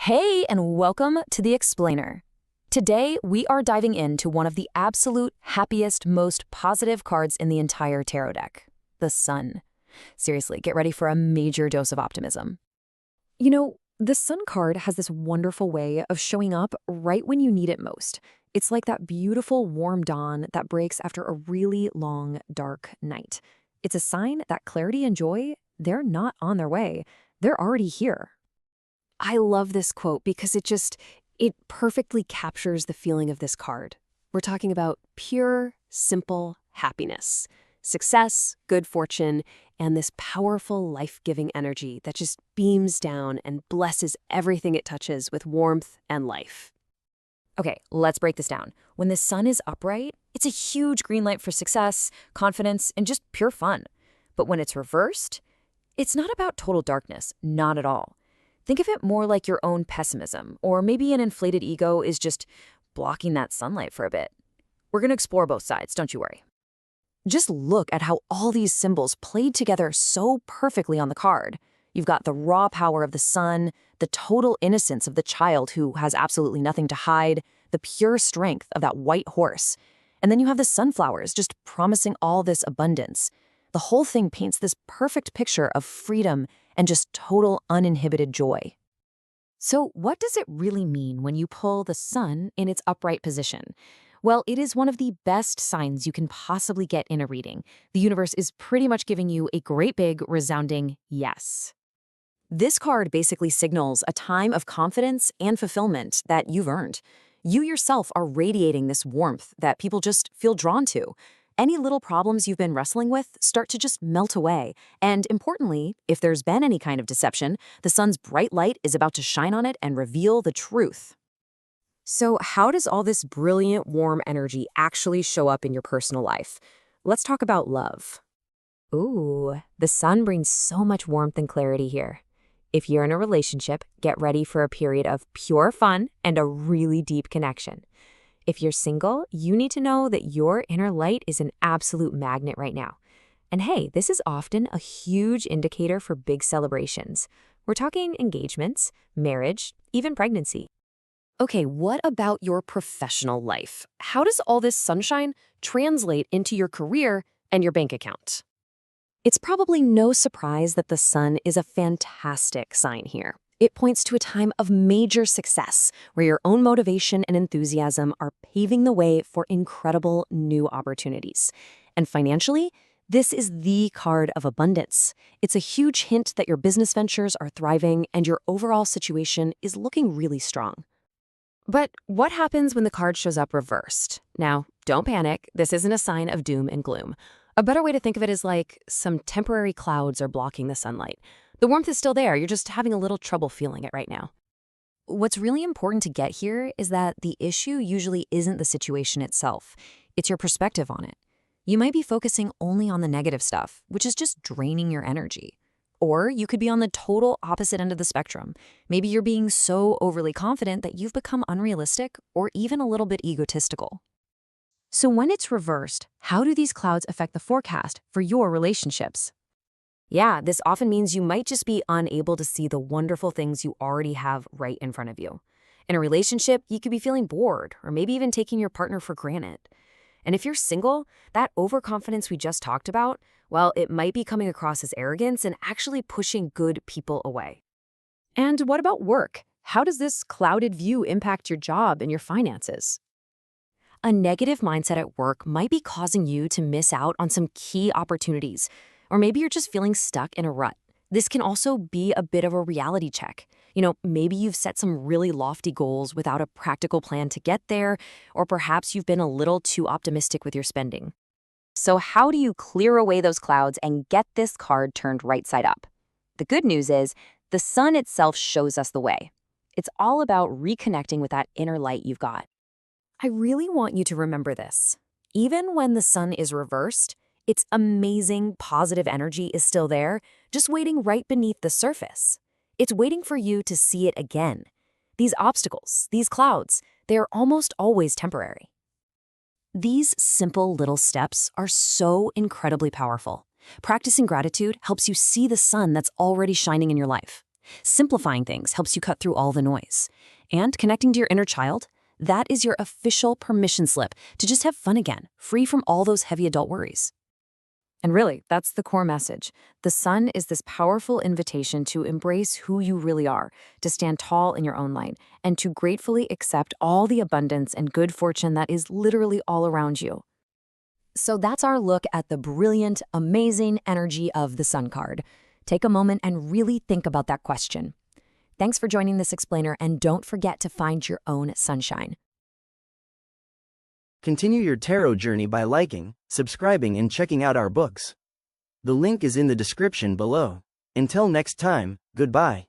Hey, and welcome to The Explainer. Today, we are diving into one of the absolute happiest, most positive cards in the entire tarot deck, the Sun. Seriously, get ready for a major dose of optimism. The Sun card has this wonderful way of showing up right when you need it most. It's like that beautiful warm dawn that breaks after a really long, dark night. It's a sign that clarity and joy, they're not on their way. They're already here. I love this quote because it perfectly captures the feeling of this card. We're talking about pure, simple happiness, success, good fortune, and this powerful life-giving energy that just beams down and blesses everything it touches with warmth and life. Okay, let's break this down. When the sun is upright, it's a huge green light for success, confidence, and just pure fun. But when it's reversed, it's not about total darkness, not at all. Think of it more like your own pessimism, or maybe an inflated ego is just blocking that sunlight for a bit. We're going to explore both sides, don't you worry. Just look at how all these symbols played together so perfectly on the card. You've got the raw power of the sun, the total innocence of the child who has absolutely nothing to hide, the pure strength of that white horse. And then you have the sunflowers just promising all this abundance. The whole thing paints this perfect picture of freedom and just total uninhibited joy. So what does it really mean when you pull the sun in its upright position? Well, it is one of the best signs you can possibly get in a reading. The universe is pretty much giving you a great big resounding yes. This card basically signals a time of confidence and fulfillment that you've earned. You yourself are radiating this warmth that people just feel drawn to. Any little problems you've been wrestling with start to just melt away. And importantly, if there's been any kind of deception, the sun's bright light is about to shine on it and reveal the truth. So how does all this brilliant, warm energy actually show up in your personal life? Let's talk about love. Ooh, the sun brings so much warmth and clarity here. If you're in a relationship, get ready for a period of pure fun and a really deep connection. If you're single, you need to know that your inner light is an absolute magnet right now. And hey, this is often a huge indicator for big celebrations. We're talking engagements, marriage, even pregnancy. Okay, what about your professional life? How does all this sunshine translate into your career and your bank account? It's probably no surprise that the sun is a fantastic sign here. It points to a time of major success where your own motivation and enthusiasm are paving the way for incredible new opportunities. And financially, this is the card of abundance. It's a huge hint that your business ventures are thriving and your overall situation is looking really strong. But what happens when the card shows up reversed? Now, don't panic. This isn't a sign of doom and gloom. A better way to think of it is like some temporary clouds are blocking the sunlight. The warmth is still there, you're just having a little trouble feeling it right now. What's really important to get here is that the issue usually isn't the situation itself. It's your perspective on it. You might be focusing only on the negative stuff, which is just draining your energy. Or you could be on the total opposite end of the spectrum. Maybe you're being so overly confident that you've become unrealistic or even a little bit egotistical. So when it's reversed, how do these clouds affect the forecast for your relationships? Yeah, this often means you might just be unable to see the wonderful things you already have right in front of you. In a relationship, you could be feeling bored or maybe even taking your partner for granted. And if you're single, that overconfidence we just talked about, well, it might be coming across as arrogance and actually pushing good people away. And what about work? How does this clouded view impact your job and your finances? A negative mindset at work might be causing you to miss out on some key opportunities. Or maybe you're just feeling stuck in a rut. This can also be a bit of a reality check. Maybe you've set some really lofty goals without a practical plan to get there, or perhaps you've been a little too optimistic with your spending. So how do you clear away those clouds and get this card turned right side up? The good news is the sun itself shows us the way. It's all about reconnecting with that inner light you've got. I really want you to remember this. Even when the sun is reversed, its amazing positive energy is still there, just waiting right beneath the surface. It's waiting for you to see it again. These obstacles, these clouds, they are almost always temporary. These simple little steps are so incredibly powerful. Practicing gratitude helps you see the sun that's already shining in your life. Simplifying things helps you cut through all the noise. And connecting to your inner child, that is your official permission slip to just have fun again, free from all those heavy adult worries. And really, that's the core message. The sun is this powerful invitation to embrace who you really are, to stand tall in your own light, and to gratefully accept all the abundance and good fortune that is literally all around you. So that's our look at the brilliant, amazing energy of the sun card. Take a moment and really think about that question. Thanks for joining this explainer, and don't forget to find your own sunshine. Continue your tarot journey by liking, subscribing, and checking out our books. The link is in the description below. Until next time, goodbye.